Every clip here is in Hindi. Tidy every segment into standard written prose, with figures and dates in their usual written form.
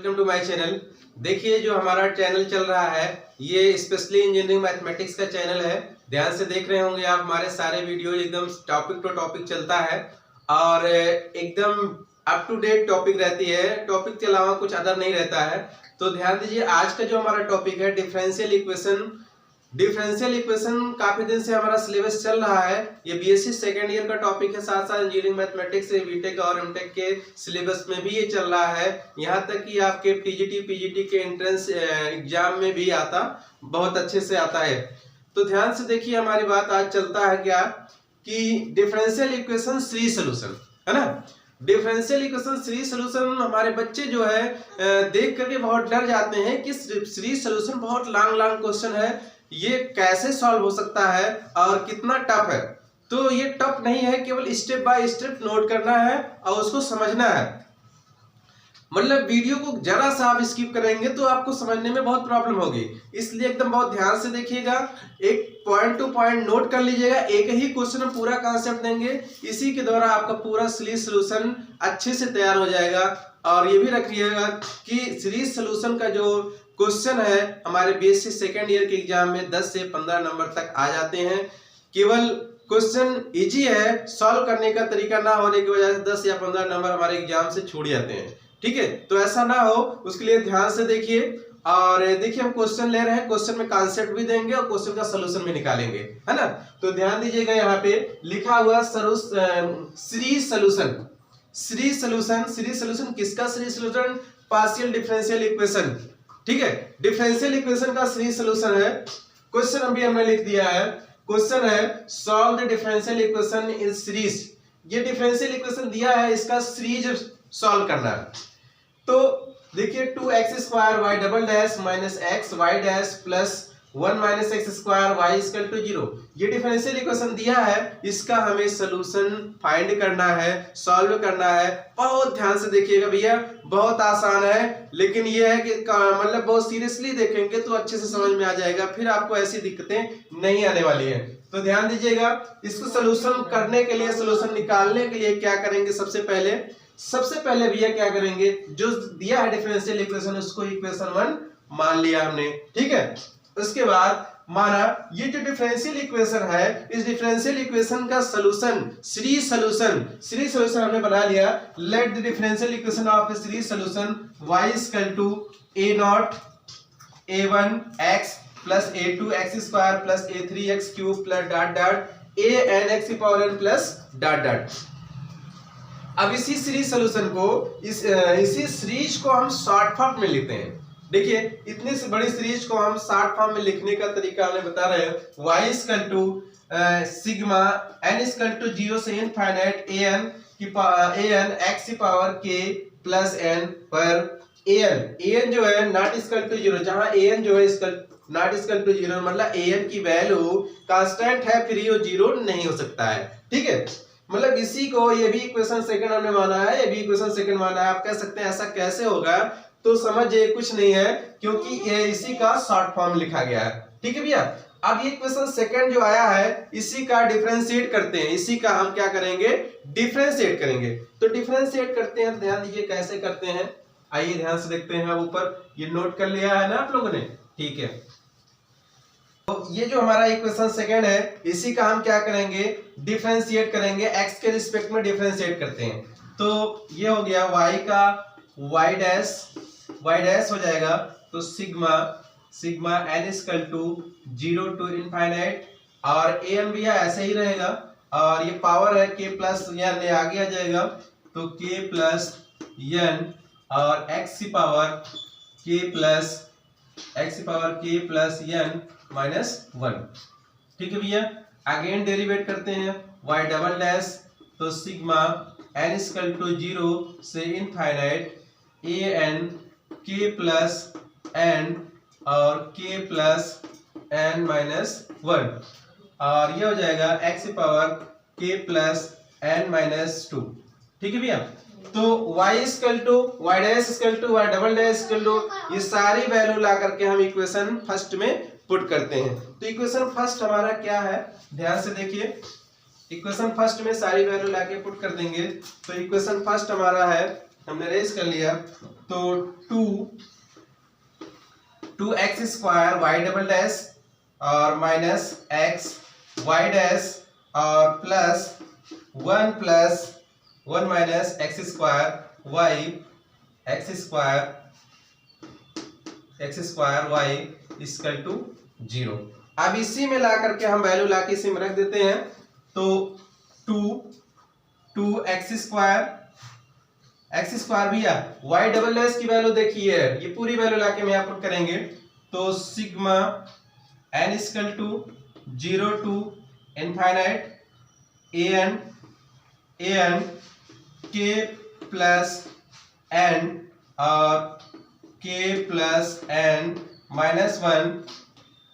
Welcome to my channel. देखिए जो हमारा चैनल चल रहा है ये स्पेशली इंजीनियरिंग मैथमेटिक्स का चैनल है। ध्यान से देख रहे होंगे आप, हमारे सारे वीडियो एकदम टॉपिक टू टॉपिक चलता है और एकदम अप टू डेट टॉपिक रहती है, टॉपिक के अलावा कुछ अदर नहीं रहता है। तो ध्यान दीजिए, आज का जो हमारा टॉपिक है डिफरेंशियल इक्वेशन। डिफरेंशियल इक्वेशन काफी दिन से हमारा सिलेबस चल रहा है। ये बीएससी सेकेंड ईयर का टॉपिक है, साथ साथ इंजीनियरिंग मैथमेटिक्स से बीटेक और एमटेक के सिलेबस में भी ये चल रहा है। यहाँ तक कि आपके टीजीटी पीजीटी के एंट्रेंस एग्जाम में भी आता, बहुत अच्छे से आता है। तो ध्यान से देखिए, हमारी बात आज चलता है क्या कि डिफरेंशियल इक्वेशन सीरीज सॉल्यूशन, है ना। डिफरेंशियल इक्वेशन सीरीज सॉल्यूशन हमारे बच्चे जो है देख करके बहुत डर जाते हैं कि सीरीज सॉल्यूशन बहुत लॉन्ग क्वेश्चन है, ये कैसे सॉल्व हो सकता है और कितना टफ है। तो ये टफ नहीं है, केवल स्टेप बाय स्टेप नोट करना है और उसको समझना है। मतलब वीडियो को जरा सा आप स्किप करेंगे तो आपको समझने में बहुत प्रॉब्लम होगी, इसलिए एकदम बहुत ध्यान से देखिएगा, एक पॉइंट टू पॉइंट नोट कर लीजिएगा। एक ही क्वेश्चन में पूरा कॉन्सेप्ट देंगे, इसी के द्वारा आपका पूरा सीरीज सॉल्यूशन अच्छे से तैयार हो जाएगा। और ये भी रखिएगा कि सीरीज सॉल्यूशन का जो क्वेश्चन है हमारे बीएससी सेकेंड ईयर के एग्जाम में 10 से 15 नंबर तक आ जाते हैं। केवल क्वेश्चन इजी है, सॉल्व करने का तरीका ना होने की वजह से 10 या 15 नंबर हमारे एग्जाम से छूट जाते हैं। ठीक है, तो ऐसा ना हो उसके लिए ध्यान से देखिए। और देखिए हम क्वेश्चन ले रहे हैं, क्वेश्चन में कॉन्सेप्ट भी देंगे और क्वेश्चन का सॉल्यूशन भी निकालेंगे, है ना। तो ध्यान दीजिएगा, यहाँ पे लिखा हुआ सीरीज सॉल्यूशन। सीरीज सॉल्यूशन किसका series solution? Partial differential equation. ठीक है, डिफरेंशियल इक्वेशन का सीरीज सॉल्यूशन है। क्वेश्चन अभी हमने लिख दिया है, क्वेश्चन है solve the differential equation in series. ये डिफरेंशियल इक्वेशन दिया है, इसका सीरीज सॉल्व करना है। तो देखिए 2x² y double dash minus x y dash plus 1 minus x square Y equal to 0। ये डिफरेंशियल इक्वेशन दिया है, इसका हमें सॉल्यूशन फाइंड करना है, सॉल्व करना है। बहुत ध्यान से देखिएगा भैया, बहुत आसान है, लेकिन ये है कि मतलब बहुत सीरियसली देखेंगे तो अच्छे से समझ में आ जाएगा, फिर आपको ऐसी दिक्कतें नहीं आने वाली है। तो ध्यान दीजिएगा, इसको सॉल्यूशन करने के लिए, सॉल्यूशन निकालने के लिए क्या करेंगे? सबसे पहले भैया क्या करेंगे, जो दिया है डिफरेंशियल इक्वेशन उसको इक्वेशन 1 मान लिया हमने। ठीक है, उसके बाद माना ये जो डिफरेंशियल इक्वेशन है, इस डिफरेंशियल इक्वेशन का सॉल्यूशन सीरीज सॉल्यूशन हमने बना लिया। Let the differential equation of a series solution y equal to a0 a1 x plus a2 x square plus a3 x cube plus dot dot a n x की power n plus dot dot. अब इसी सीरीज सॉल्यूशन को इसी सीरीज को हम शॉर्ट फॉर्म में लिखते हैं। देखिए इतनी सी बड़ी सीरीज को हम शॉर्ट फॉर्म में लिखने का तरीका हमने बता रहे हैं। y equal to sigma n equal to 0 से इनफाइनाइट an x की पावर k प्लस n पर an जो है नॉट इक्वल टू 0, जहां an जो है नॉट इक्वल टू 0 मतलब an की वैल्यू कांस्टेंट है, फिर ये 0 नहीं हो सकता है। ठीक है, मतलब इसी को, ये भी इक्वेशन सेकंड हमने माना है, ये भी इक्वेशन सेकंड माना है। आप कह सकते हैं ऐसा कैसे होगा, तो समझिए कुछ नहीं है, क्योंकि ये इसी का शॉर्ट फॉर्म लिखा गया है। ठीक है भैया, अब ये इक्वेशन सेकंड जो आया है इसी का डिफरेंशिएट करते हैं, इसी का हम क्या करेंगे? डिफरेंशिएट करेंगे। तो डिफरेंशिएट करते हैं, ध्यान दीजिए कैसे करते हैं, आइए ध्यान से देखते हैं। ऊपर ये नोट कर लिया है ना आप लोगों ने? ठीक है, तो ये जो हमारा इक्वेशन सेकंड है इसी का हम क्या करेंगे? डिफरेंशिएट करेंगे, x के रिस्पेक्ट में डिफरेंशिएट करते हैं। तो ये हो गया y का y डैश हो जाएगा, तो sigma n equal to 0 to infinite, और an भी ऐसे ही रहेगा, और ये पावर है k प्लस n, आगे आ जाएगा तो k प्लस n और x की power k plus n minus 1। ठीक है भैया, अगेन डेरिवेट करते हैं y डबल डैश, तो सिग्मा n इक्वल टू 0 से infinite an k plus n और k प्लस n माइनस 1, और ये हो जाएगा x की power k plus n minus 2। ठीक है भैया, तो y equal to y dash equal to y double dash equal to, ये सारी वैल्यू ला करके हम इक्वेशन फर्स्ट में पुट करते हैं। तो इक्वेशन फर्स्ट हमारा क्या है? ध्यान से देखिए, इक्वेशन फर्स्ट में सारी वैल्यू लाके पुट कर देंगे। तो इक्वेशन फर्स्ट हमारा है हमने रेज कर लिया, तो 2x square y double dash और माइनस एक्स वाई डैश और plus 1 minus x square Y equal to 0। अब इसी में ला करके हम वैल्यू ला के इसी में रख देते हैं, तो 2 एक्स स्क्वायर भैया वाई डबल डैश की वैल्यू देखिए, ये पूरी वैल्यू लाके में यहाँ पुट करेंगे, तो sigma n equal to 0 to infinite an k plus n और k plus n minus 1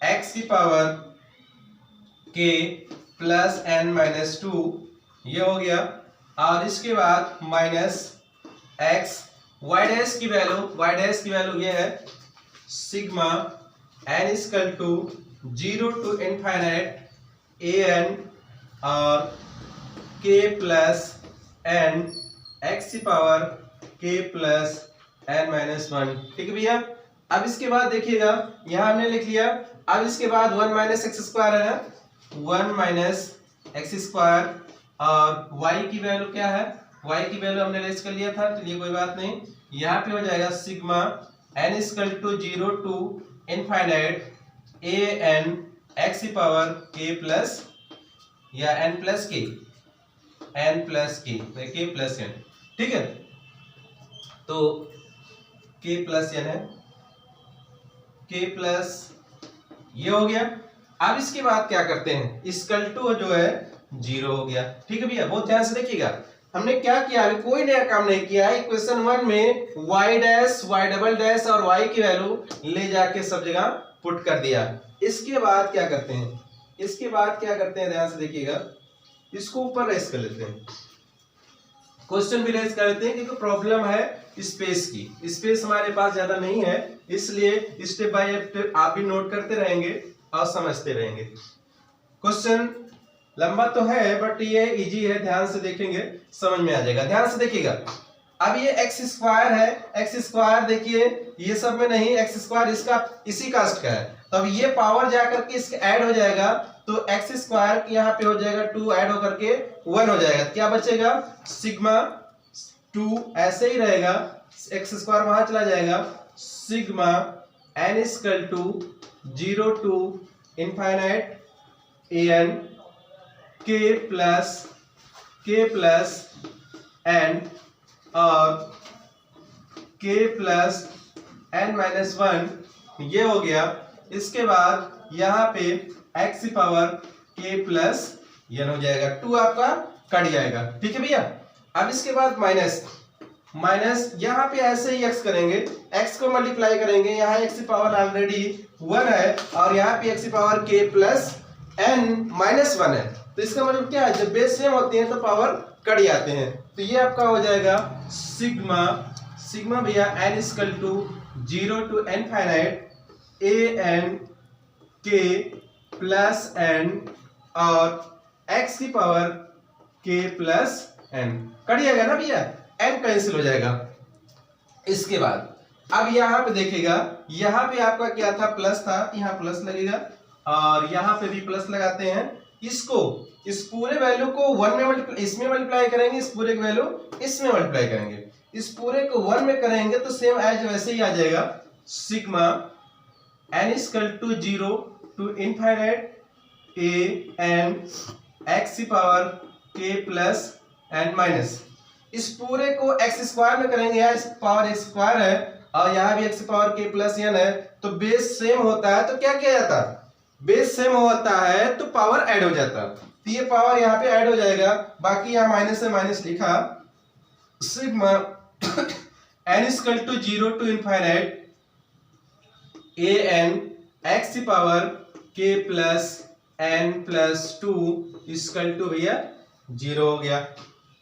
x की power k plus n minus 2, ये हो गया। और इसके बाद माइनस x y डैश की वैल्यू ये है sigma n equal to 0 to infinite an और k प्लस n x की power k plus n minus 1। ठीक है भैया। अब इसके बाद देखिएगा यहाँ हमने लिख लिया, अब इसके बाद 1 माइनस एक्स स्क्वायर है ना, 1 माइनस एक्स स्क्वायर और y की वैल्यू क्या है, y की वैल्यू हमने रेज कर लिया था, चलिए कोई बात नहीं, यहाँ पे हो जाएगा sigma n equal to 0 to infinite an x की पावर k प्लस या n plus k, k plus n। ठीक है, तो k प्लस n है, k प्लस ये हो गया। अब इसके बाद क्या करते हैं, इक्वल टू जो है 0 हो गया। ठीक है भैया, बहुत ध्यान से देखिएगा, हमने क्या किया, अभी कोई नया काम नहीं किया है। क्वेश्चन 1 में y dash y double dash और y की वैल्यू ले जाके सब जगह पुट कर दिया। इसके बाद क्या करते हैं, ध्यान से देखिएगा, इसको ऊपर रेस कर लेते हैं, क्वेश्चन भी रेस कर लेते हैं, क्योंकि प्रॉब्लम है स्पेस की, स्पेस हमारे पास ज्यादा नहीं है, इसलिए स्टेप बाय स्टेप आप भी नोट करते रहेंगे और समझते रहेंगे। क्वेश्चन लंबा तो है बट ये इजी है, ध्यान से देखेंगे समझ में आ जाएगा। ध्यान से देखिएगा, अब ये एक्स स्क्वायर है, एक्स स्क्वायर देखिए ये सब में नहीं, एक्स स्क्वायर इसका इसी कास्ट का है, तो अब ये पावर जाकर के इसके ऐड हो जाएगा, तो एक्स स्क्वायर यहाँ पे हो जाएगा 2 ऐड होकर के 1 हो जाएगा, क्या बचेगा सिग्मा 2 ऐसे ही रहेगा, एक्स स्क्वायर वहां चला जाएगा, sigma n equal to 0 to infinite an k plus n और k प्लस n माइनस 1, ये हो गया। इसके बाद यहाँ पे x की पावर k प्लस n हो जाएगा, 2 आपका कट जाएगा। ठीक है भैया। अब इसके बाद माइनस यहाँ पे ऐसे ही x करेंगे, x को मल्टीप्लाई करेंगे, यहाँ x की पावर ऑलरेडी 1 है और यहाँ पे x की power k plus n minus 1 है, तो इसका मतलब क्या है, जब बेस सेम होती है तो पावर कट जाते हैं, तो ये आपका हो जाएगा सिग्मा भैया n equal to 0 to infinite an k plus n और x की power k plus n, cut जाएगा ना भैया, n कैंसिल हो जाएगा। इसके बाद अब यहाँ पे देखिएगा, यहाँ पे आपका क्या था, प्लस था, यहाँ प्लस लगेगा और यहाँ पे भी प्लस लगाते हैं, इसको इस पूरे वैल्यू को 1 में इसमें मल्टीप्लाई करेंगे, इस पूरे की वैल्यू इसमें मल्टीप्लाई करेंगे, इस पूरे को 1 में करेंगे तो सेम एज वैसे ही आ जाएगा, sigma n equal to 0 to infinite an x की power k plus n minus, इस पूरे को x स्क्वायर में करेंगे, यहाँ इस पावर x स्क्वायर है और यहाँ भी x की पावर k प्लस n है, तो बेस सेम होता है तो क्या किया जाता, बेस सेम होता है तो पावर ऐड हो जाता, तो ये पावर यहाँ पे ऐड हो जाएगा, बाकी यहाँ माइनस से माइनस लिखा, sigma n equal to 0 to infinite an x की power k plus n plus 2 equal to भैया 0 हो गया।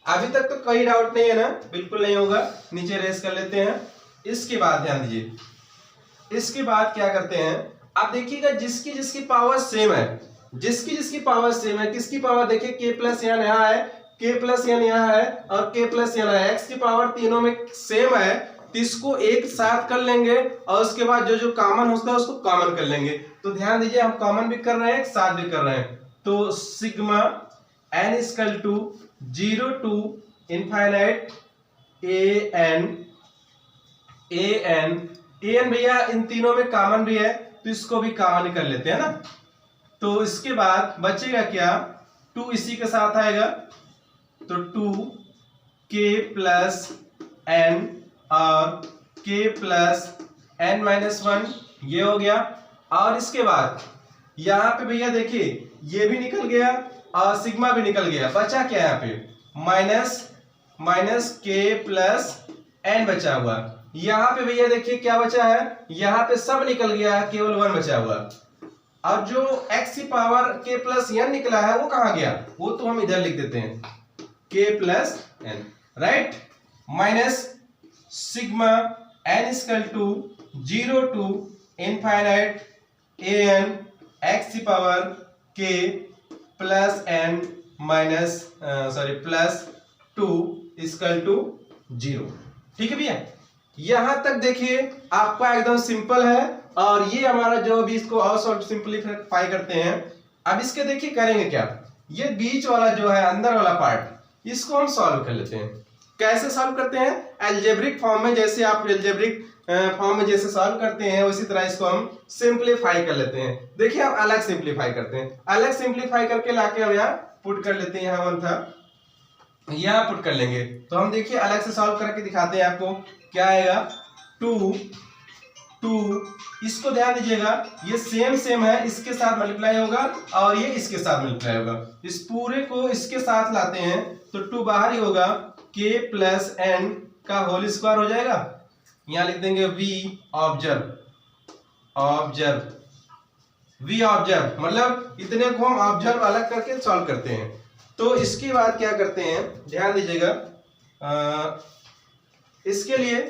अभी तक तो कोई डाउट नहीं है ना, बिल्कुल नहीं होगा, नीचे रेस कर लेते हैं। इसके बाद ध्यान दीजिए, इसके बाद क्या करते हैं, आप देखिएगा जिसकी पावर सेम है, जिसकी पावर सेम है, किसकी पावर देखिए k प्लस n यहाँ है, k प्लस n यहाँ है और k प्लस n है, x की पावर तीनों में सेम है, तो इसको एक साथ कर लेंगे और उसके बाद जो जो कॉमन होता है उसको कॉमन कर लेंगे। तो ध्यान दीजिए हम कॉमन भी कर रहे हैं, साथ भी कर रहे हैं। तो sigma n equal to 0 to infinite an भैया इन तीनों में कॉमन भी है, तो इसको भी कॉमन कर लेते हैं ना। तो इसके बाद बचेगा क्या, 2 इसी के साथ आएगा, तो 2k प्लस n और k प्लस n माइनस 1 ये हो गया। और इसके बाद यहाँ पे भैया देखिए ये भी निकल गया और सिग्मा भी निकल गया, बचा क्या यहाँ पे माइनस k प्लस n बचा हुआ। यहाँ पे भैया देखिए क्या बचा है, यहाँ पे सब निकल गया, केवल 1 बचा हुआ। और जो x की पावर k प्लस n निकला है वो कहाँ गया, वो तो हम इधर लिख देते हैं k plus n, right. Minus sigma n equal to 0 to infinite an x की power k plus n minus plus 2 equal to 0। ठीक है भैया, यहां तक देखिए आपका एकदम सिंपल है। और ये हमारा जो भी इसको और सिंपलीफाई करते हैं। अब इसके देखिए करेंगे क्या, ये बीच वाला जो है अंदर वाला पार्ट, इसको हम सॉल्व कर लेते हैं। कैसे सॉल्व करते हैं, अलजेब्रिक फॉर्म में, जैसे आप अलजेब्रिक फॉर्म में जैसे सॉल्व करते हैं उसी तरह इसको हम सिंपलीफाई कर लेते हैं। देखिए हम अलग सिंपलीफाई करते हैं, अलग सिंपलीफाई करके लाके हम यहाँ पुट कर लेते हैं, यहाँ 1 था यहाँ पुट कर लेंगे। तो हम देखिए अलग से सॉल्व करके दिखाते हैं आपको क्या आएगा। 2 इसको ध्यान दीजिएगा, ये सेम है, इसके साथ मल्टीप्लाई होगा और ये इसके साथ मल्टीप्लाई होगा। इस पूरे को इसके साथ लाते हैं तो 2 बाहर ही होगा, k प्लस n का होल स्क्वायर हो जाएगा। यहाँ लिख देंगे v ऑब्जर्व मतलब इतने को हम ऑब्जर्व अलग करके सॉल्व करते हैं। तो इसके बाद क्या करते हैं, ध्यान दीजिएगा, इसके लिए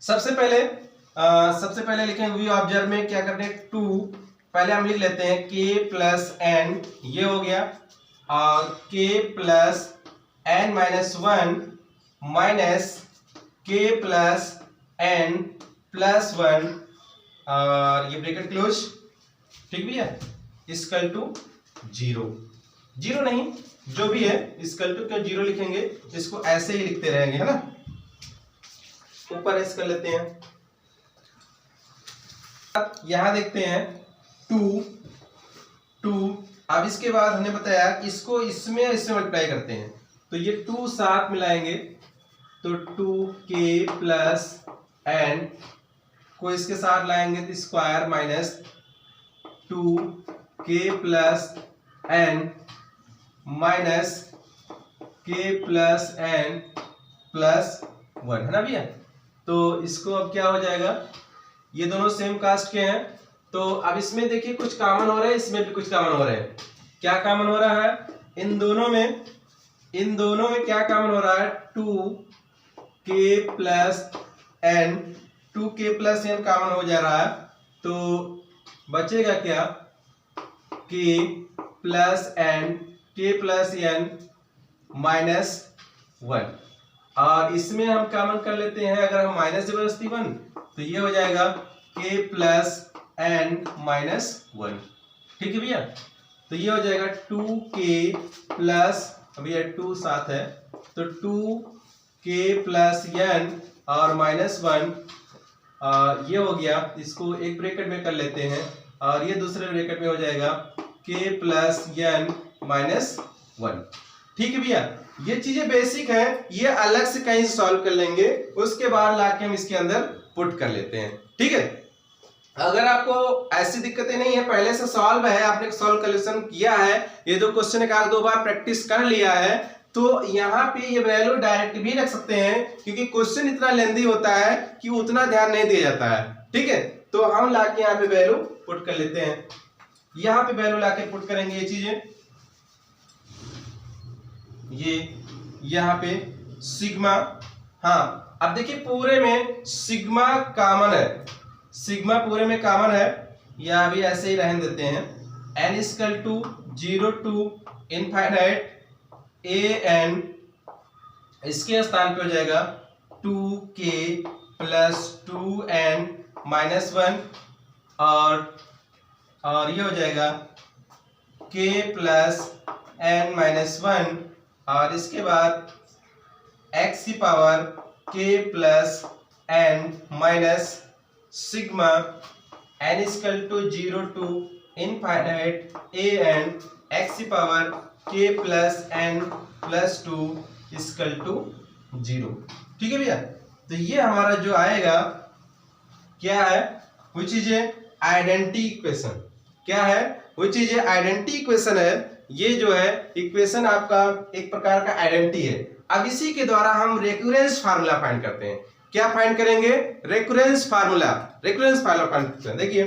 सबसे पहले लिखेंगे वी ऑब्जर्व में क्या करते हैं, 2 पहले हम लिख लेते हैं k प्लस n ये हो गया, और k plus n minus 1 minus k plus n plus 1 और ये ब्रैकेट क्लोज। ठीक भी है, इक्वल टू 0 नहीं जो भी है इक्वल टू, क्यों 0 लिखेंगे, इसको ऐसे ही लिखते रहेंगे, है ना। ऊपर ऐसे कर लेते हैं। यहां देखते हैं 2 अब इसके बाद हमने बताया कि इसको इसमें मल्टीप्लाई करते हैं, तो ये 2 साथ मिलाएंगे तो 2k प्लस n को इसके साथ लाएंगे तो square minus 2k plus n minus k plus n plus 1, है ना भैया। तो इसको अब क्या हो जाएगा, ये दोनों सेम कास्ट के हैं, तो अब इसमें देखिए कुछ कॉमन हो रहा है, इसमें भी कुछ कॉमन हो रहा है। क्या कॉमन हो रहा है, इन दोनों में क्या कॉमन हो रहा है, 2k प्लस n कॉमन हो जा रहा है। तो बचेगा क्या, k प्लस n माइनस 1, और इसमें हम कॉमन कर लेते हैं, अगर हम माइनस जबरदस्ती 1 तो ये हो जाएगा k प्लस n माइनस 1। ठीक है भैया, तो ये हो जाएगा 2k प्लस, अभी 2 साथ है तो 2k प्लस n और माइनस 1, ये हो गया। इसको एक ब्रैकेट में कर लेते हैं और ये दूसरे ब्रैकेट में हो जाएगा k प्लस n माइनस 1। ठीक है भैया, ये चीजें बेसिक है, ये अलग से कहीं से सॉल्व कर लेंगे, उसके बाद लाके हम इसके अंदर पुट कर लेते हैं। ठीक है, अगर आपको ऐसी दिक्कतें नहीं है, पहले से सॉल्व है, आपने सॉल्व कैलकुलेशन किया है, ये 2 क्वेश्चन एक आध 2 बार प्रैक्टिस कर लिया है, तो यहाँ पे ये वैल्यू डायरेक्ट भी रख सकते हैं, क्योंकि क्वेश्चन इतना लेंदी होता है कि उतना ध्यान नहीं दिया जाता है। ठीक है, तो हम लाके यहाँ पे वैल्यू पुट कर लेते हैं, यहाँ पे वैल्यू लाके पुट करेंगे ये चीजें, ये यहाँ पे सिग्मा, हाँ अब देखिए पूरे में सिग्मा कॉमन है, सिग्मा पूरे में कॉमन है, या अभी ऐसे ही रहने देते हैं। n equal to 0 to infinite a n, इसके स्थान पे हो जाएगा 2k प्लस 2n माइनस 1 और ये हो जाएगा k प्लस n माइनस 1 और इसके बाद x की power k plus n minus sigma n equal to 0 to infinite a n x की power k plus n plus 2 equal to 0। ठीक है भैया, तो ये हमारा जो आएगा क्या है, which is a identity equation. क्या है, which is a identity equation है। ये जो है इक्वेशन आपका एक प्रकार का आइडेंटिटी है। अब इसी के द्वारा हम रेकुरेंस फार्मूला फाइंड करते हैं। क्या फाइंड करेंगे, रेकुरेंस फार्मूला फाइंड करते हैं। देखिए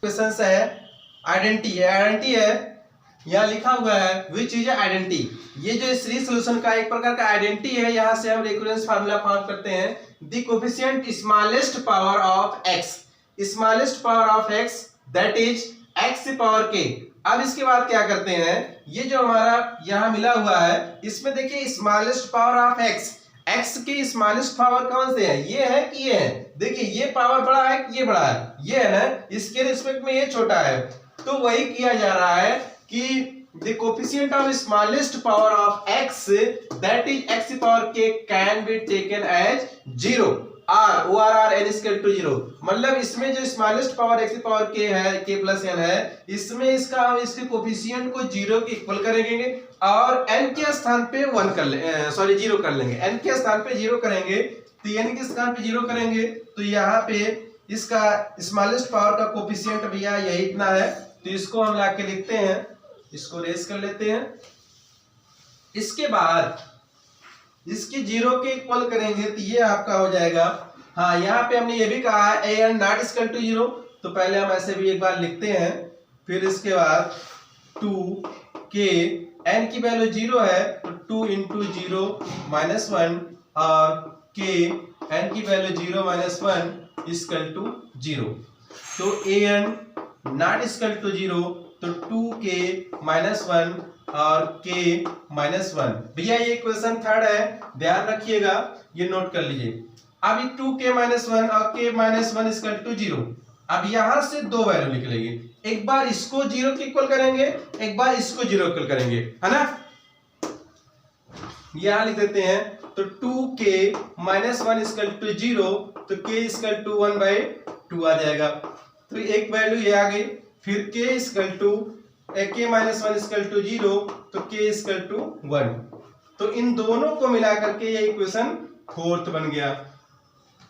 इक्वेशन से है आइडेंटिटी है, यहाँ लिखा हुआ है which is a आइडेंटिटी। ये जो सीरीज सॉल्यूशन का एक प्रकार का आइडेंटिटी है, यहाँ से हम रेकुरेंस फार्मूला फाइंड करते हैं। The coefficient smallest power of x that is x की पावर k। अब इसके बाद क्या करते हैं, ये जो हमारा यहाँ मिला हुआ है इसमें देखिए स्मॉलेस्ट पावर ऑफ x की स्मॉलेस्ट पावर कौन से है, ये है कि ये है। देखिए ये पावर बड़ा है कि ये बड़ा है, ये है ना, इसके रिस्पेक्ट में ये छोटा है। तो वही किया जा रहा है कि the coefficient of smallest power of x that is x की power k can be taken as 0 or n equal to 0। मतलब इसमें जो स्मॉलेस्ट पावर x की पावर k है, k प्लस n है, इसमें इसका हम इसके कोफिशिएंट को 0 के इक्वल करेंगे और n के स्थान पे 1 कर ले 0 कर लेंगे। n के स्थान पे 0 करेंगे तो n के स्थान पे 0 करेंगे तो यहाँ पे इसका स्मॉलेस्ट पावर का कोफिशिएंट भैया यही इतना है। तो इसको हम लाके लिखते हैं, इसको रेस कर लेते हैं। इसके बाद इसकी 0 के इक्वल करेंगे तो ये आपका हो जाएगा, हाँ यहाँ पे हमने ये भी कहा है an नॉट इक्वल टू 0, तो पहले हम ऐसे भी एक बार लिखते हैं। फिर इसके बाद 2k, n की वैल्यू 0 है तो 2 इंटू 0 माइनस 1 और k n की वैल्यू 0 माइनस 1 इक्वल टू 0। तो an नॉट इक्वल टू 0 तो 2k माइनस 1 और k माइनस 1। भैया ये इक्वेशन थर्ड है, ध्यान रखिएगा, ये नोट कर लीजिए। अब ये 2k माइनस 1 और k माइनस 1 इक्वल टू 0। अब यहां से दो वैल्यू निकलेगी, एक बार इसको 0 के इक्वल करेंगे, एक बार इसको 0 इक्वल करेंगे, है ना। यहां लिख देते हैं तो 2k माइनस 1 इक्वल टू 0 तो k इक्वल टू 1/2 आ जाएगा। तो एक वैल्यू ये आ गई। फिर k equal to k minus 1 equal to 0 तो k इक्वल टू 1। तो इन दोनों को मिलाकर के ये इक्वेशन फोर्थ बन गया।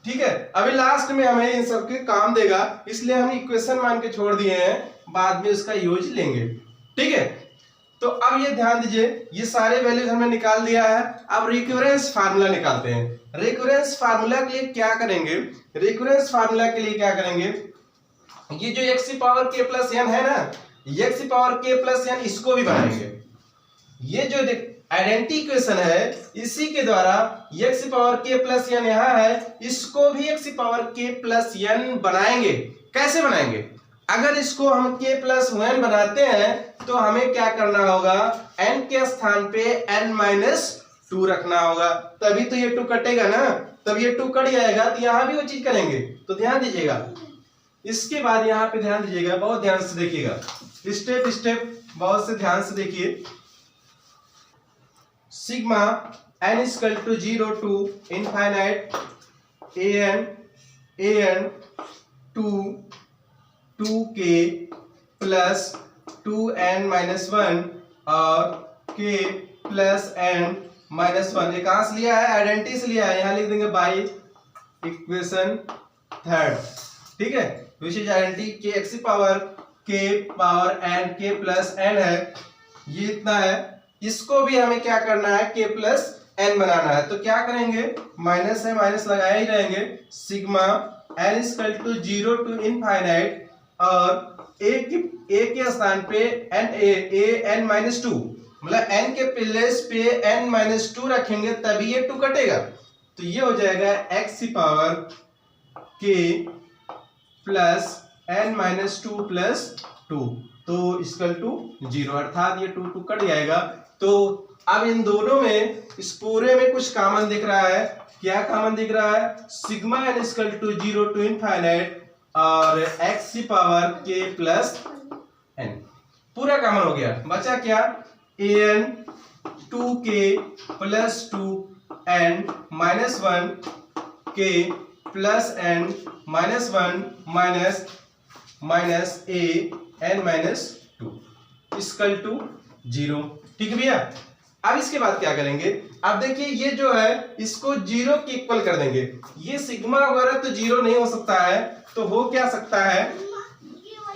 ठीक है, अभी लास्ट में हमें इन सब के काम देगा, इसलिए हम इक्वेशन मान के छोड़ दिए हैं, बाद में उसका यूज लेंगे। ठीक है, तो अब ये ध्यान दीजिए, ये सारे वैल्यूज हमने निकाल दिया है। अब रिकरेंस फार्मूला निकालते हैं। रिकरेंस फार्मूला के लिए क्या करेंगे, रिकरेंस फार्मूला के लिए क्या करेंगे, ये जो x की पावर k प्लस n है ना, x की पावर k प्लस n इसको भी बनाएंगे। ये जो आइडेंटिटी इक्वेशन है इसी के द्वारा x की पावर k प्लस n यहाँ है, इसको भी x की पावर k प्लस n बनाएंगे। कैसे बनाएंगे, अगर इसको हम k प्लस 1 बनाते हैं तो हमें क्या करना होगा, n के स्थान पे n माइनस 2 रखना होगा, तभी तो ये 2 कटेगा ना, तब ये 2 कट जाएगा तो यहाँ भी वो चीज करेंगे। तो ध्यान दीजिएगा, इसके बाद यहाँ पे ध्यान दीजिएगा, बहुत ध्यान से देखिएगा, स्टेप स्टेप बहुत से ध्यान से देखिए। Sigma n equal to 0 to infinite an 2k plus 2n minus 1 और k प्लस n माइनस 1। ये कहां से लिया है, आइडेंटिटी से लिया है, यहां लिख देंगे बाई इक्वेशन थर्ड। ठीक है, विच इज आइडेंटिटी के x power k power n k plus n है, ये इतना है। इसको भी हमें क्या करना है, k प्लस n बनाना है। तो क्या करेंगे, माइनस है, माइनस लगाए ही रहेंगे। Sigma n equal to 0 to infinite और a के स्थान पे n माइनस 2, मतलब n के प्लेस पे n माइनस 2 रखेंगे तभी ये 2 कटेगा। तो ये हो जाएगा x की power k plus n minus 2 plus 2। तो इक्वल टू 0, अर्थात ये 2 2 कट जाएगा। तो अब इन दोनों में इस पूरे में कुछ कॉमन दिख रहा है। क्या कॉमन दिख रहा है? Sigma n equal to 0 to infinite और x की पावर k प्लस n, पूरा कॉमन हो गया। बचा क्या? an 2k plus 2n minus 1 k plus n minus 1 minus a n minus 2 equal to 0। ठीक है भैया। अब इसके बाद क्या करेंगे? अब देखिए ये जो है इसको 0 के इक्वल कर देंगे। ये सिग्मा वगैरह तो 0 नहीं हो सकता है, तो हो क्या सकता है?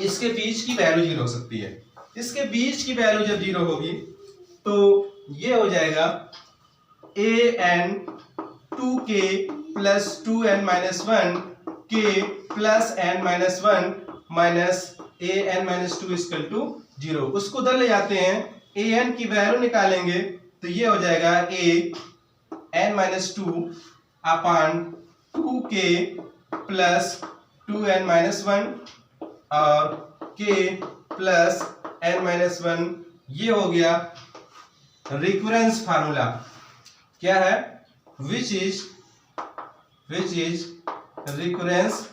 इसके बीच की वैल्यू 0 हो सकती है। इसके बीच की वैल्यू जब 0 होगी तो ये हो जाएगा an 2k plus 2n minus 1 k plus n minus 1 minus an minus 2 equal to 0। उसको उधर ले जाते हैं, an की वैल्यू निकालेंगे तो ये हो जाएगा a n minus 2 upon 2k plus 2n minus 1 और k प्लस n माइनस 1। ये हो गया रिकरेंस फार्मूला। क्या है? Which is recurrence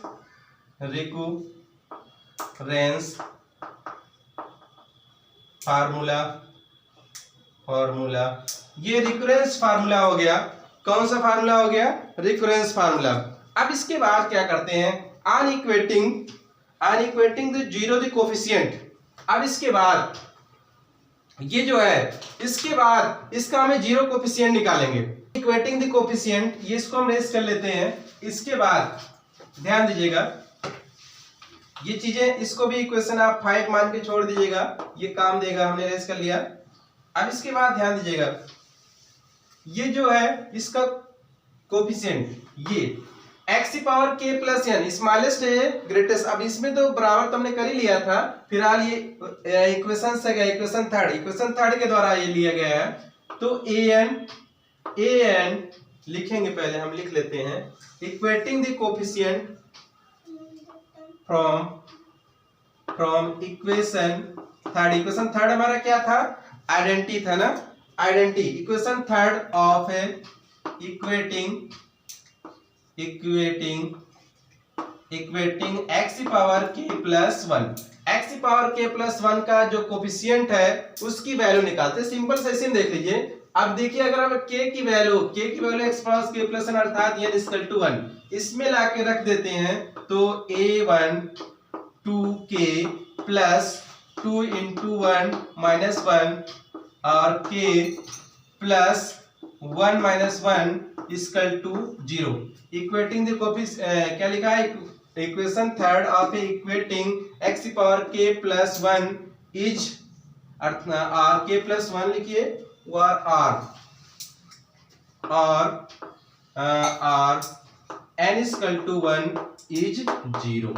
formula. ये रिकरेंस फार्मूला हो गया। कौन सा फार्मूला हो गया? Recurrence formula. अब इसके बाद क्या करते हैं? अनइक्वेटिंग द जीरो द कोफिशिएंट। अब इसके बाद ये जो है इसके बाद इसका हमें जीरो कोफिशिएंट निकालेंगे। इक्वेटिंग द कोफिशिएंट, ये इसको हम रेस कर लेते हैं। इसके बाद ध्यान दीजिएगा ये चीजें, इसको भी इक्वेशन आप 5 मान के छोड़ दीजिएगा, ये काम देगा। हमने रेस कर लिया। अब इसके बाद ध्यान दीजिएगा ये जो है इसका कोफिशिएंट, ये x की power k plus n smallest है ग्रेटेस्ट। अब इसमें तो बराबर तो हमने कर ही लिया था, फिलहाल ये इक्वेशन से गया इक्वेशन थर्ड के द्वारा ये लिया गया है। तो an लिखेंगे, पहले हम लिख लेते हैं equating the coefficient from equation third हमारा क्या था? आइडेंटिटी था ना, identity. Equation third of A equating x की पावर k प्लस 1। x की पावर k प्लस 1 का जो कोफिशिएंट है उसकी वैल्यू निकालते। सिंपल से देख लीजिए। अब देखिए अगर हम k की value x power k plus 1 अर्थात n इक्वल टू 1 इसमें लाके रख देते हैं तो a1 2k plus 2 into 1 minus 1 और k plus 1 minus 1 equal to 0। Equating the coefficient क्या लिखा है? Equation third of equating x की power k plus 1 is r k plus 1 लिखिए और n इक्वल टू 1 इज 0।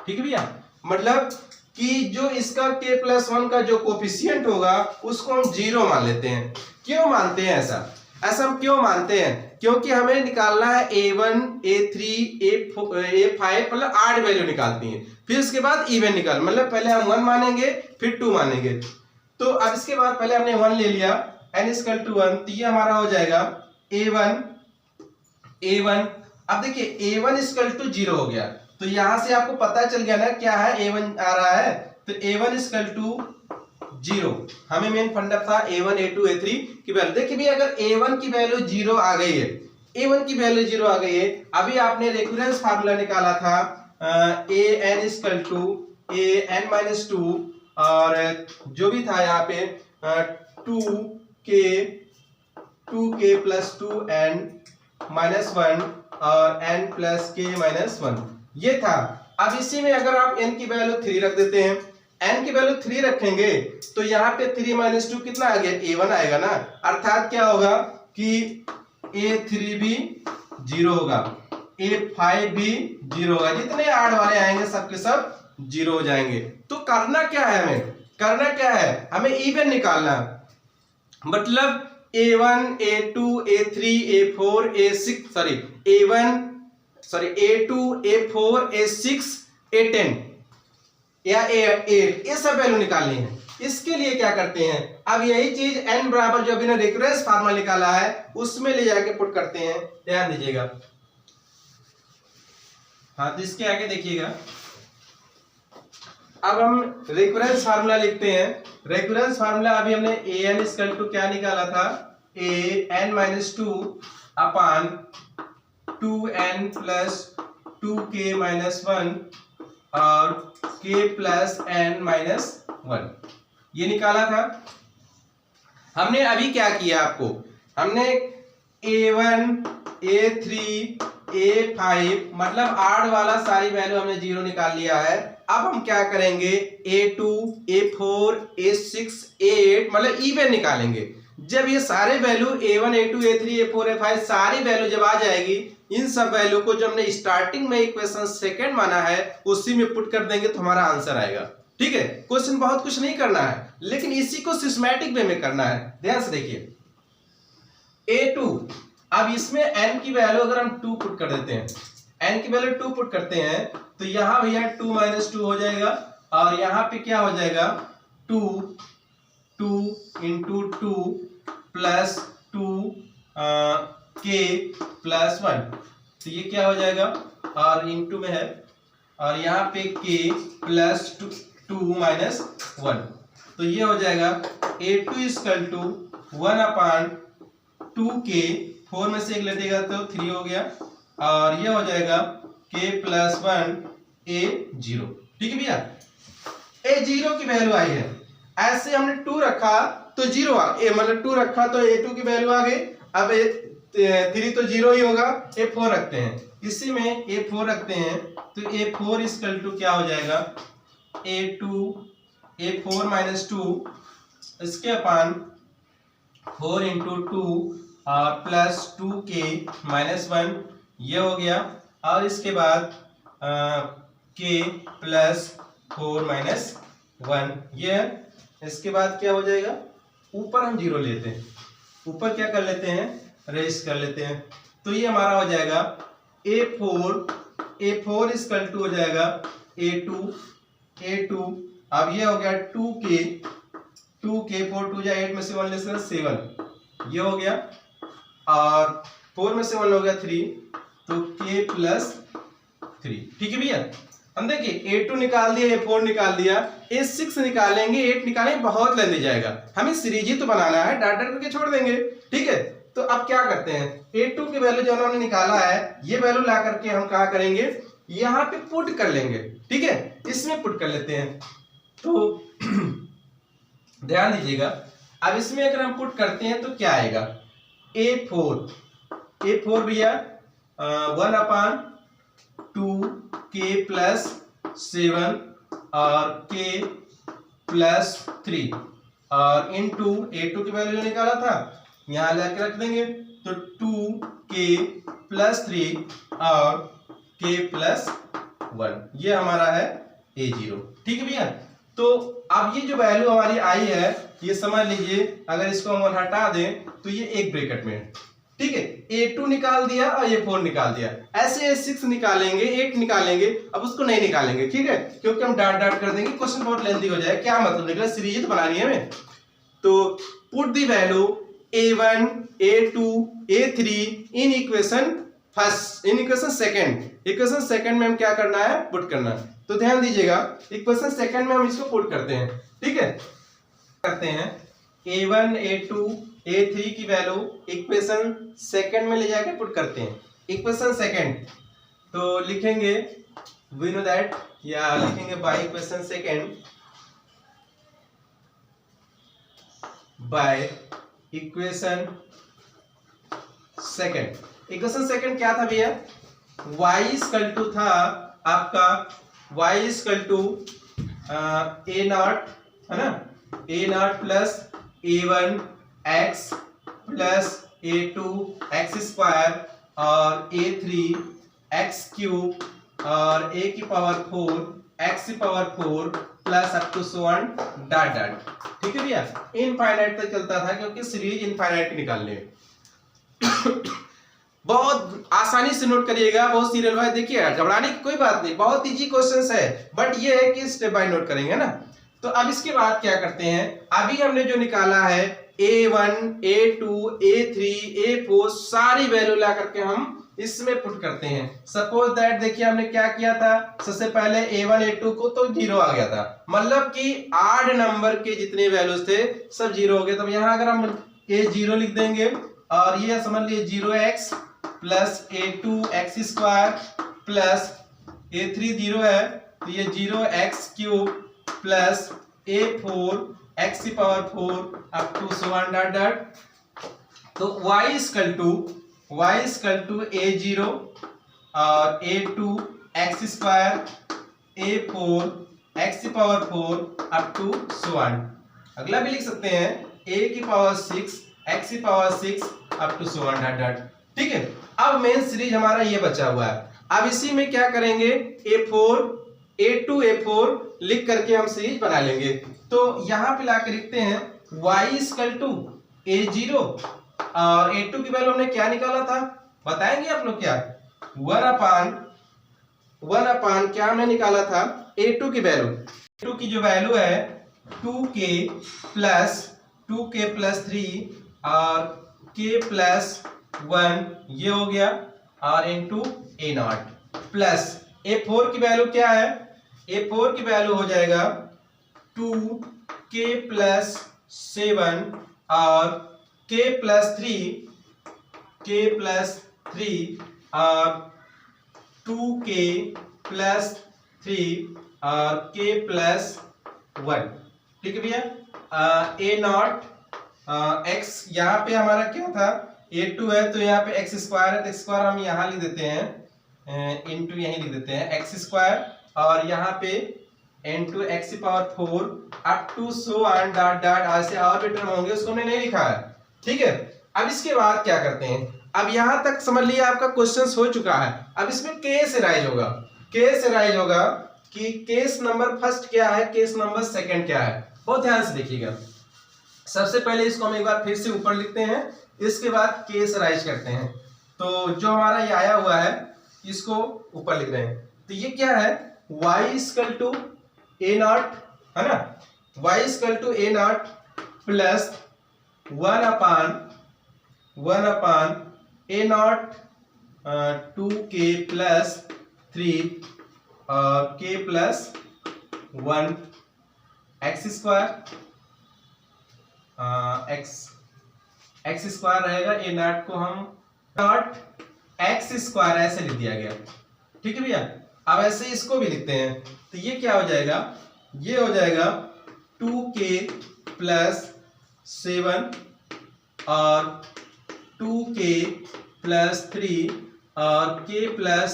ठीक है भैया। मतलब कि जो इसका k प्लस 1 का जो कोफिशिएंट होगा उसको हम 0 मान लेते हैं। क्यों मानते हैं ऐसा हम क्यों मानते हैं? क्योंकि हमें निकालना है a1 a3 a5 मतलब 8 वैल्यू निकालती हैं, फिर उसके बाद इवन निकाल, मतलब पहले हम 1 मानेंगे फिर 2 मानेंगे। तो अब इसके बाद पहले हमने 1 ले लिया n इक्वल टू 1, तो ये हमारा हो जाएगा a1। अब देखिए a1 इक्वल टू 0 हो गया, तो यहां से आपको पता चल गया ना क्या है, a1 आ रहा है। तो a1 इक्वल टू 0 हमें मेन फंडा था a1 a2 a3 की वैल्यू। देखिए भी अगर a1 की वैल्यू 0 आ गई है, a1 की वैल्यू 0 आ गई है, अभी आपने रेफरेंस फार्मूला निकाला था an equal to an minus 2 और जो भी था यहाँ पे 2k प्लस 2n माइनस 1 और n प्लस k माइनस 1 ये था। अब इसी में अगर आप n की वैल्यू 3 रख देते हैं, n की वैल्यू 3 रखेंगे तो यहाँ पे 3 माइनस 2 कितना आ गया? a1 आएगा ना, अर्थात क्या होगा कि a3 भी 0 होगा, a5 भी 0 होगा, जितने 8 वाले आएंगे सबके सब 0 हो जाएंगे। तो करना क्या है? हमें इवन निकालना, मतलब a1 a2 a3 a4 a6 a2 a4 a6 a10 या 8, ये सब वैल्यू निकालनी है। इसके लिए क्या करते हैं, अब यही चीज n बराबर जो अभी ने रिकरेंस फार्मूला निकाला है उसमें ले जाके पुट करते हैं। ध्यान दीजिएगा, हाँ तो इसके आगे देखिएगा, अब हम रिकरेंस फार्मूला लिखते हैं। रिकरेंस फार्मूला अभी हमने an इक्वल टू क्या निकाला था, an minus 2 upon 2n plus 2k minus 1 और k प्लस n माइनस 1, ये निकाला था हमने। अभी क्या किया आपको, हमने a1 a3 a5 मतलब 8 वाला सारी वैल्यू हमने 0 निकाल लिया है। अब हम क्या करेंगे, a2 a4 a6 a8 मतलब इवन निकालेंगे। जब ये सारे value a1 a2 a3 a4 a5 सारी वैल्यू जब आ जाएगी, इन सब वैल्यू को जो हमने स्टार्टिंग में इक्वेशन सेकंड माना है उसी में पुट कर देंगे तो हमारा आंसर आएगा। ठीक है, क्वेश्चन बहुत कुछ नहीं करना है, लेकिन इसी को सिस्टमैटिक वे में करना है। ध्यान से देखिए, a2, अब इसमें n की वैल्यू अगर हम 2 पुट कर देते हैं, n की वैल्यू 2 पुट करते हैं तो यहां भैया 2 माइनस 2 हो जाएगा और यहां पे क्या हो जाएगा 2 इंटू 2 प्लस 2 k प्लस 1, तो ये क्या हो जाएगा और इंटू में है और यहाँ पे k प्लस 2 माइनस 1, तो ये हो जाएगा a2 equal to 1 upon 2k, 4 में से एक लेटेगा तो 3 हो गया और ये हो जाएगा k प्लस 1 a0। ठीक है भैया, a0 की वैल्यू आई है। ऐसे हमने 2 रखा तो 0 आ मतलब 2 रखा तो a2 की वैल्यू आ गई। अब 3 तो 0 ही होगा, a4 रखते हैं, इसी में a4 रखते हैं तो a4 इक्वल टू क्या हो जाएगा a4 माइनस 2 इसके अपान 4 इंटू 2 और प्लस 2k माइनस 1, ये हो गया और इसके बाद k प्लस 4 माइनस 1, ये है। इसके बाद क्या हो जाएगा, ऊपर हम 0 लेते हैं, ऊपर क्या कर लेते हैं, रेस कर लेते हैं, तो ये हमारा हो जाएगा a4 इक्वल टू हो जाएगा a2। अब ये हो गया 2k 4 2 जा 8 में से 1 लेस 7, ये हो गया और 4 में से 1 हो गया 3, तो k प्लस 3। ठीक है भैया, हम देखिए a2 निकाल दिया, a4 निकाल दिया, a6 निकालेंगे, 8 निकालेंगे, बहुत लेने जाएगा, हमें सीरीज ही तो बनाना है, डाट डाट करके छोड़ देंगे। ठीक है, तो अब क्या करते हैं, a2 की वैल्यू जो हमने निकाला है ये वैल्यू ला करके हम क्या करेंगे, यहाँ पे पुट कर लेंगे। ठीक है, इसमें पुट कर लेते हैं तो ध्यान दीजिएगा, अब इसमें अगर हम पुट करते हैं तो क्या आएगा, a4 भैया 1 अपान 2k प्लस 7 और k प्लस 3 और इंटू a2 की वैल्यू निकाला था यहाँ लाके रख देंगे तो 2k प्लस 3 और k प्लस 1, ये हमारा है a0। ठीक है भैया, तो अब ये जो वैल्यू हमारी आई है ये समझ लीजिए, अगर इसको हम हटा दें तो ये एक ब्रैकेट में है। ठीक है, a2 निकाल दिया और a4 निकाल दिया, ऐसे a6 निकालेंगे, 8 निकालेंगे, अब उसको नहीं निकालेंगे। ठीक है, क्योंकि हम डाट डाट कर देंगे, क्वेश्चन बहुत लेंथी हो जाए। क्या मतलब निकला, सीरीज तो बनानी है हमें, तो put the value a1 a2 a3 in equation first, in equation second. Equation second में हम क्या करना है, पुट करना है। तो ध्यान दीजिएगा, इक्वेशन सेकंड में हम इसको पुट करते हैं। ठीक है, करते हैं a1 a2 a3 की वैल्यू इक्वेशन सेकंड में ले जाकर पुट करते हैं। इक्वेशन सेकंड तो लिखेंगे वी नो दैट, या लिखेंगे by equation second, by equation second. Equation second क्या था भैया, y इक्वल टू था आपका, y equal to a nought है ना, a nought plus a1 x plus a2 x square और a3 x क्यूब और a की पावर 4 x की power 4 plus up to so on dot dot. ठीक है भैया, इनफाइनाइट तक चलता था क्योंकि सीरीज इनफाइनाइट निकालने बहुत आसानी से नोट करिएगा, बहुत सीरियल वाइज देखिए, घबराने की कोई बात नहीं, बहुत इजी क्वेश्चंस है, बट ये है कि स्टेप बाय नोट करेंगे ना। तो अब इसके बाद क्या करते हैं, अभी हमने जो निकाला है A1, A2, A3, A4 सारी वैल्यू ला करके हम इसमें पुट करते हैं। सपोज दैट देखिए हमने क्या किया था, सबसे पहले A1 A2 को तो 0 आ गया था, मतलब कि आड नंबर के जितने वैल्यूज थे सब 0 हो गए। तो यहाँ अगर हम A0 लिख देंगे और ये समझ लिए 0x plus A2x² plus A3 0 है तो ये 0x³ plus A4x⁴ up to so on dot dot. तो y इक्वल टू A0 और A2x², A4x⁴ up to so on. अगला भी लिख सकते हैं A⁶ x⁶ up to so on dot dot. ठीक है, अब मेन सीरीज हमारा ये बचा हुआ है। अब इसी में क्या करेंगे, A4 A2 A4 लिख करके हम सीरीज बना लेंगे। तो यहां पे लाके लिखते हैं y इक्वल टू A0 और A2 की वैल्यू हमने क्या निकाला था, बताएंगे आप लोग क्या, 1 अपान क्या हमने निकाला था, A2 की वैल्यू, A2 की जो वैल्यू है 2k प्लस 3 और k प्लस 1 ये हो गया और इनटू A0 प्लस A4 की वैल्यू क्या है, A4 की वैल्यू हो जाएगा 2k प्लस 7 और k प्लस 3 और 2k प्लस 3 और k प्लस 1। ठीक है भैया, A0 x यहाँ पे हमारा क्या था, A2 है तो यहाँ पे x² है तो x² हम यहाँ लिख देते हैं, इनटू यहीं लिख देते हैं x² और यहाँ पे into x⁴ up to so on dot dot, ऐसे और भी टर्म होंगे उसको हमने नहीं लिखा है। ठीक है, अब इसके बाद क्या करते हैं, अब यहां तक समझ लिया आपका क्वेश्चन हो चुका है। अब इसमें केस राइज होगा कि केस नंबर फर्स्ट क्या है, केस नंबर सेकंड क्या है, बहुत ध्यान से देखिएगा। सबसे पहले इसको हम एक बार फिर से ऊपर लिखते हैं, इसके बाद केस राइज करते हैं। तो जो हमारा ये आया हुआ है इसको ऊपर लिख रहे हैं। तो ये क्या है, y इक्वल टू A0 है ना, y equal to A0 plus 1 upon A0 2k plus 3 और k प्लस 1 x² x² रहेगा, A0 को हम नॉट x² ऐसे लिख दिया गया। ठीक है भैया, अब ऐसे इसको भी लिखते हैं। तो ये क्या हो जाएगा, ये हो जाएगा 2k प्लस 7 और 2k प्लस 3 और k प्लस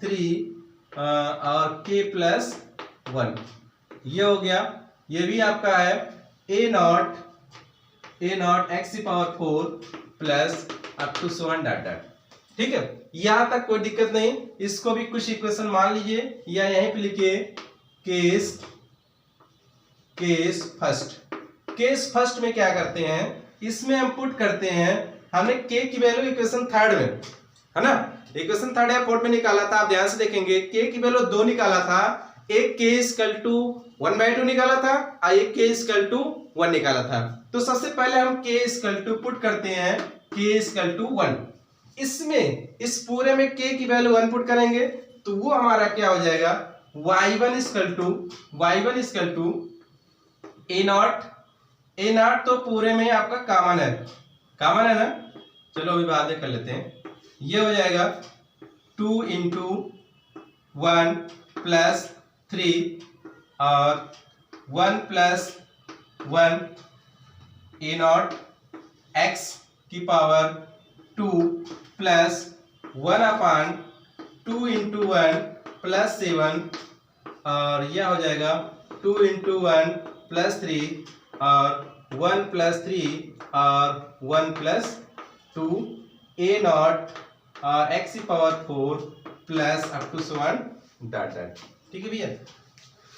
3 और k प्लस 1 ये हो गया। ये भी आपका है A0 x⁴ plus up to so on dot dot. ठीक है, यहां तक कोई दिक्कत नहीं। इसको भी कुछ इक्वेशन मान लीजिए या यहीं पे लिखिए केस फर्स्ट में क्या करते हैं, इसमें हम पुट करते हैं, हमने k की वैल्यू इक्वेशन थर्ड में है ना, इक्वेशन थर्ड या फोर्थ में निकाला था, आप ध्यान से देखेंगे k की वैल्यू 2 निकाला था, एक k इक्वल टू 1/2 निकाला था और एक k इक्वल टू 1 निकाला था। तो सबसे पहले हम k इक्वल टू पुट करते हैं, k इक्वल टू 1, इसमें इस पूरे में k की वैल्यू 1 पुट करेंगे तो वो हमारा क्या हो जाएगा, y1 इक्वल टू A0 तो पूरे में आपका कॉमन है ना, चलो अभी बाद में कर लेते हैं। ये हो जाएगा 2 इंटू 1 प्लस 3 और 1 प्लस 1 A0 x की पावर 2 प्लस 1 अपान 2 इंटू 1 प्लस 7 और यह हो जाएगा 2 इंटू 1 प्लस 3 और 1 प्लस 3 और 1 प्लस 2 A0 और x⁴ plus up to so on dot dot. ठीक है भैया,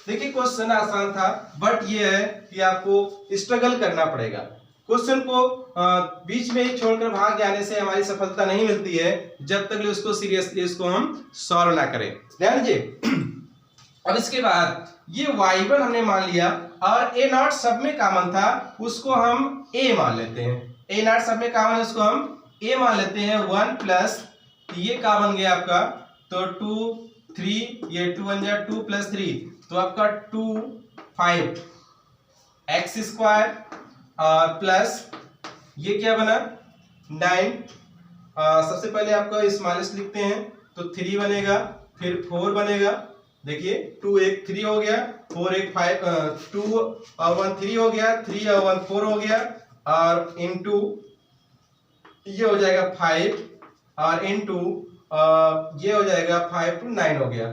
देखिए क्वेश्चन आसान था, बट ये है कि आपको स्ट्रगल करना पड़ेगा। क्वेश्चन को बीच में ही छोड़कर भाग जाने से हमारी सफलता नहीं मिलती है, जब तक उसको सीरियसली इसको हम सॉल्व ना करें। ध्यान दीजिए। अब इसके बाद ये y1 हमने मान लिया और a0 सब में कॉमन था, उसको हम a मान लेते हैं। a0 सब में कॉमन है, उसको हम a मान लेते हैं। 1 प्लस ये कॉमन गया आपका, तो 2 3, ये 2 1 जा 2 प्लस 3, तो आपका 2 5 एक्स स्क्वायर और प्लस ये क्या बना 9। सबसे पहले आपका स्मॉलेस्ट लिखते हैं, तो 3 बनेगा, फिर 4 बनेगा। देखिए 2 1 3 हो गया, 4 1 5, 2 और 1 3 हो गया, 3 और 1 4 हो गया, और इनटू ये हो जाएगा 5 और इनटू ये हो जाएगा 5 to 9 हो गया।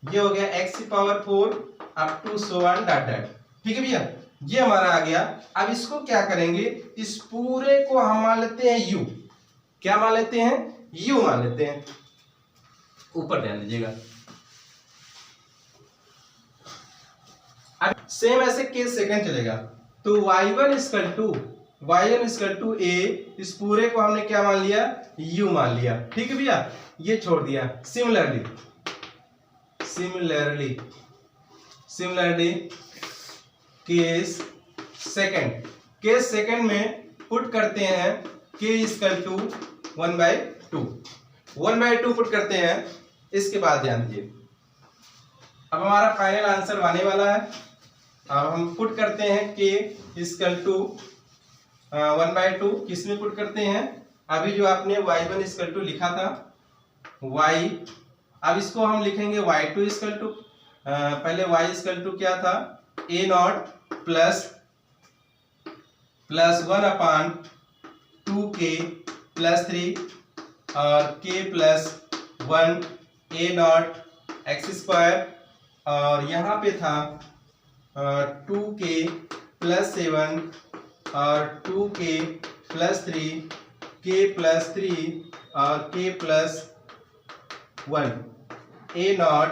ये हो गया x की power 4 up to so on dot dot. ठीक है भैया, ये हमारा आ गया। अब इसको क्या करेंगे, इस पूरे को हम मान लेते हैं u। क्या मान लेते हैं, u मान लेते हैं। ऊपर ध्यान दीजिएगा। अब सेम ऐसे केस सेकंड चलेगा, तो y1 इक्वल टू a, इस पूरे को हमने क्या मान लिया, u मान लिया। ठीक है भैया, ये छोड़ दिया। सिमिलरली केस सेकंड में पुट करते हैं k इक्वल टू 1/2 पुट करते हैं। इसके बाद ध्यान दीजिए, अब हमारा फाइनल आंसर आने वाला है। अब हम पुट करते हैं k इक्वल टू 1/2, किस में पुट करते हैं, अभी जो आपने y1 इक्वल टू लिखा था y, अब इसको हम लिखेंगे y2 इक्वल टू, पहले y इक्वल टू क्या था, a0 प्लस 1/2k प्लस 3 और k plus 1 a0 x square, और यहाँ पे था 2k प्लस 7 और 2k प्लस 3, k प्लस 3 और k plus 1 a0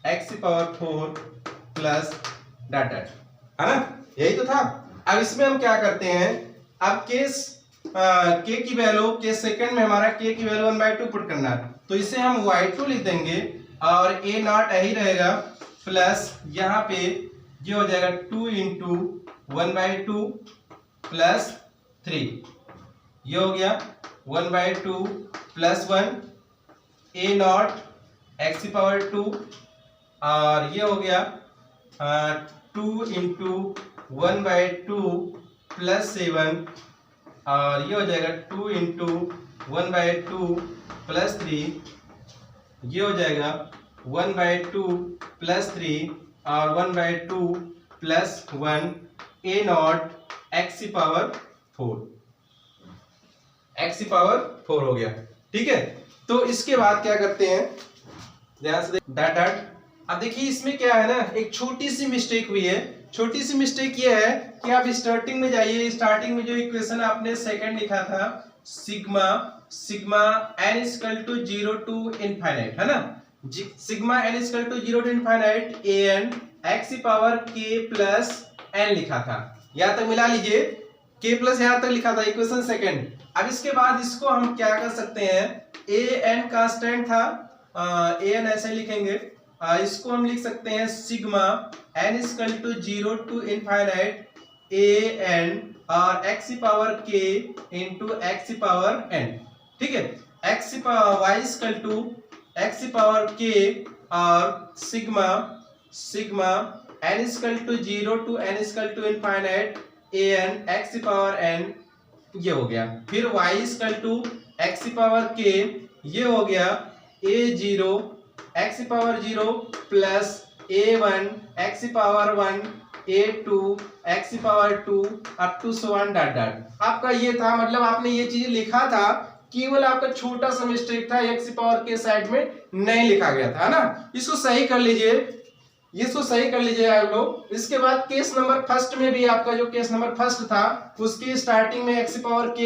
x power 4 plus dot dot, है ना, यही तो था। अब इसमें हम क्या करते हैं, अब k की वैल्यू, केस सेकंड में हमारा k की वैल्यू 1/2 पुट करना है, तो इसे हम y2 लिख देंगे और a0 यही रहेगा, प्लस यहाँ पे ये हो जाएगा 2 इंटू 1/2 प्लस 3, ये हो गया 1/2 प्लस 1 a0 एक्स पावर 2, और ये हो गया 2 इंटू 1/2 प्लस 7, और ये हो जाएगा 2 इंटू 1/2 प्लस 3, ये हो जाएगा 1/2 प्लस 3 और 1/2 प्लस 1 a0 एक्स पावर 4 हो गया। ठीक है, तो इसके बाद क्या करते हैं, ध्यान से डॉट डॉट। अब देखिए इसमें क्या है ना, एक छोटी सी मिस्टेक हुई है। छोटी सी मिस्टेक ये है कि आप स्टार्टिंग में जाइए, स्टार्टिंग में जो इक्वेशन आपने सेकंड लिखा था, sigma n equal to 0 to infinite, है ना, sigma n equal to 0 to infinite an x power k plus n लिखा था। यहाँ तक मिला लीजिए, k प्लस यहाँ तक लिखा था, इक्वेशन सेकंड। अब इसके बाद इसको हम क्या कर सकते हैं, an कांस्टेंट था, an ऐसे लिखेंगे, इसको हम लिख सकते हैं sigma n equal to 0 to infinite an और x power k into x power n। ठीक है, y equal to x power k और sigma n equal to 0 to n equal to infinite an x power n, ये हो गया। फिर y equal to x power k, ये हो गया a0 x power 0 plus a1 x power 1 a2 x power 2 up to so on dot dot. आपका ये था, मतलब आपने ये चीज लिखा था, केवल आपका छोटा सा मिस्टेक था, x पावर के साइड में नहीं लिखा गया था, है ना। इसको सही कर लीजिए, आप लोग। इसके बाद केस नंबर फर्स्ट में भी आपका जो केस नंबर फर्स्ट था, उसकी स्टार्टिंग में x पावर k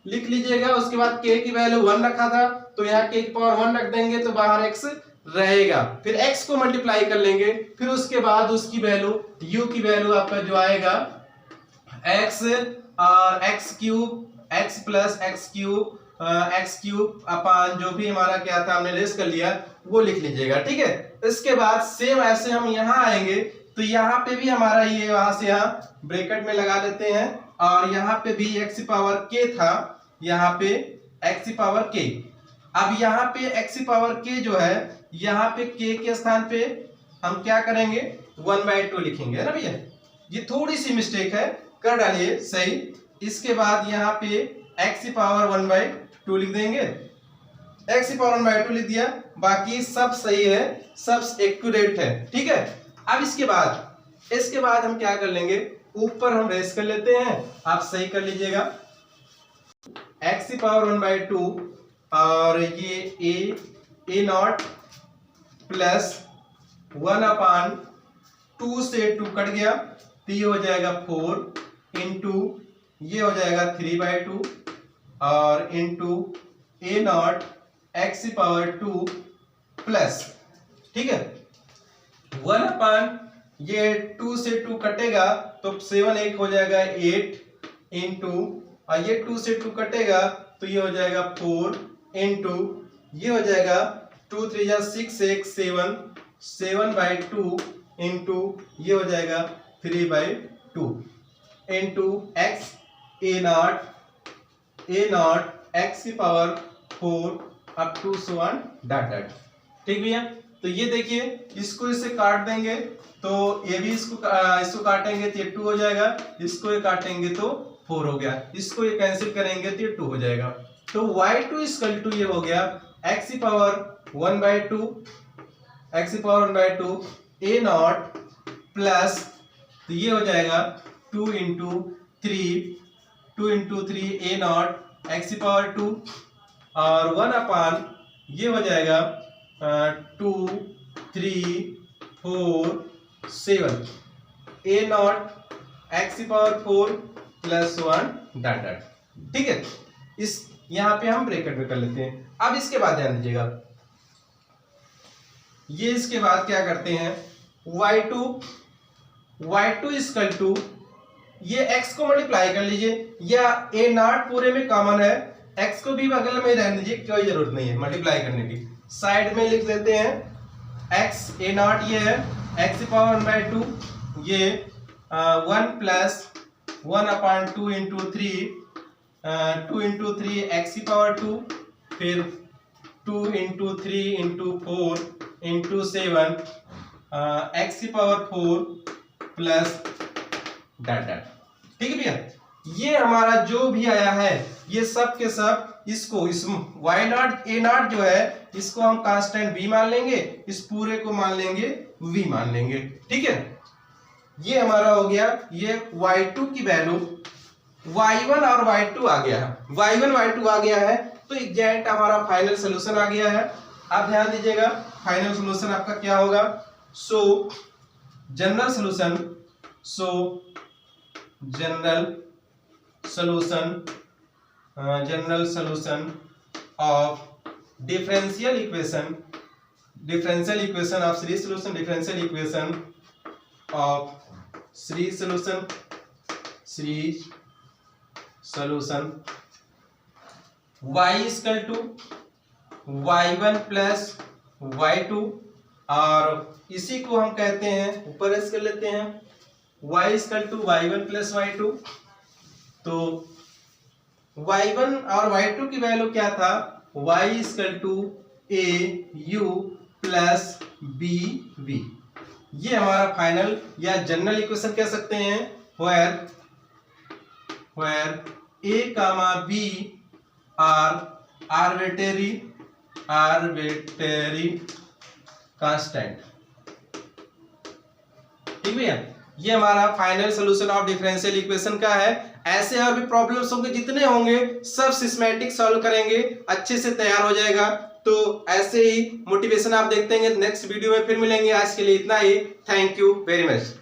लिख लीजिएगा। उसके बाद k की वैल्यू 1 रखा था, तो यहाँ k की पावर 1 रख देंगे, तो बाहर x रहेगा। फिर x को मल्टीप्लाई कर लेंगे, फिर उसके बाद उसकी वैल्यू u की वैल्यू आपका जो आएगा x और x cube x plus x cube अपान जो भी हमारा क्या था हमने रेस कर लिया वो लिख लीजिएगा, ठीक है। इसके बाद सेम ऐसे हम यहाँ आएंगे तो यहाँ पे भी हमारा ये वहां से यहाँ ब्रैकेट में लगा लेते हैं और यहाँ पे भी एक्स पावर के था, यहाँ पे एक्स पावर के। अब यहाँ पे एक्स पावर के जो है यहाँ पे के स्थान पे हम क्या करेंगे 1/2 लिखेंगे, है ना भैया। ये थोड़ी सी मिस्टेक है, कर डालिए सही। इसके बाद यहाँ पे एक्स पावर 1/2 लिख देंगे, एक्स पावर 1/2 लिख दिया, बाकी सब सही है, सब एक्यूरेट है, ठीक है। अब इसके बाद हम क्या कर लेंगे, ऊपर हम रेस कर लेते हैं, आप सही कर लीजिएगा। एक्स पावर 1/2 और ये ए नॉट प्लस 1/2 से 2 कट गया तो ये हो जाएगा 4 इंटू ये हो जाएगा 3/2 और इंटू ए नॉट एक्स पावर 2 प्लस, ठीक है, 1/, ये 2 से 2 कटेगा तो 7 1 हो जाएगा 8 इंटू और ये 2 से 2 कटेगा तो ये हो जाएगा 4 इंटू ये हो जाएगा 2 3 जा 6 1 7 7/2 इंटू ये हो जाएगा 3/2 into x a naught x की power 4 up to so on dot dot, ठीक भैया। तो ये देखिए इसको इससे काट देंगे तो ये भी इसको काटेंगे तो ये 2 हो जाएगा, इसको ये काटेंगे तो 4 हो गया, इसको ये कैंसिल करेंगे तो ये 2 हो जाएगा। तो y2 इक्वल टू ये हो गया x की पावर 1/2 ए नॉट प्लस तो ये हो जाएगा 2 इंटू 3 ए नॉट एक्स की पावर 2 और 1/, ये हो जाएगा 2 3 4 7 ए नॉट एक्स की पावर 4 प्लस 1 डॉट डॉट, ठीक है। इस यहाँ पे हम ब्रैकेट में कर लेते हैं। अब इसके बाद ध्यान दीजिएगा, ये इसके बाद क्या करते हैं y2 इक्वल टू ये x को मल्टीप्लाई कर लीजिए, या ए नॉट पूरे में कॉमन है, x को भी बगल में रहने दीजिए, कोई जरूरत नहीं है मल्टीप्लाई करने की। साइड में लिख देते हैं x ए नॉट ये है x की पावर 1/2 ये 1 प्लस 1/2 इंटू 2 इंटू 3 एक्स की पावर 2 फिर 2 इंटू 3 इंटू 4 इंटू 7 एक्स की पावर 4 प्लस डॉट डॉट, ठीक है भैया। ये हमारा जो भी आया है ये सब के सब इसको इस वाई नॉट ए नॉट जो है इसको हम कांस्टेंट v मान लेंगे, इस पूरे को मान लेंगे v मान लेंगे, ठीक है। ये हमारा हो गया, ये y2 की वैल्यू y1 और y2 आ गया है, y1 y2 आ गया है तो एग्जैक्ट हमारा फाइनल सोल्यूशन आ गया है। आप ध्यान दीजिएगा फाइनल सोल्यूशन आपका क्या होगा, general solution of differential equation of series solution, differential equation of series solution y equal to y1 plus y2 और इसी को हम कहते हैं ऊपर ऐसे कर लेते हैं y equal to y1 plus y2। तो y1 और y2 की वैल्यू क्या था, y equal to a u plus b v। ये हमारा फाइनल या जनरल इक्वेशन कह सकते हैं, where a comma b are arbitrary constant, ठीक भैया। ये हमारा final solution of differential equation का है। ऐसे और भी प्रॉब्लम्स होंगे, जितने होंगे सब सिस्टमैटिक सॉल्व करेंगे, अच्छे से तैयार हो जाएगा। तो ऐसे ही मोटिवेशन आप देखते हैं, नेक्स्ट वीडियो में फिर मिलेंगे। आज के लिए इतना ही, थैंक यू वेरी मच।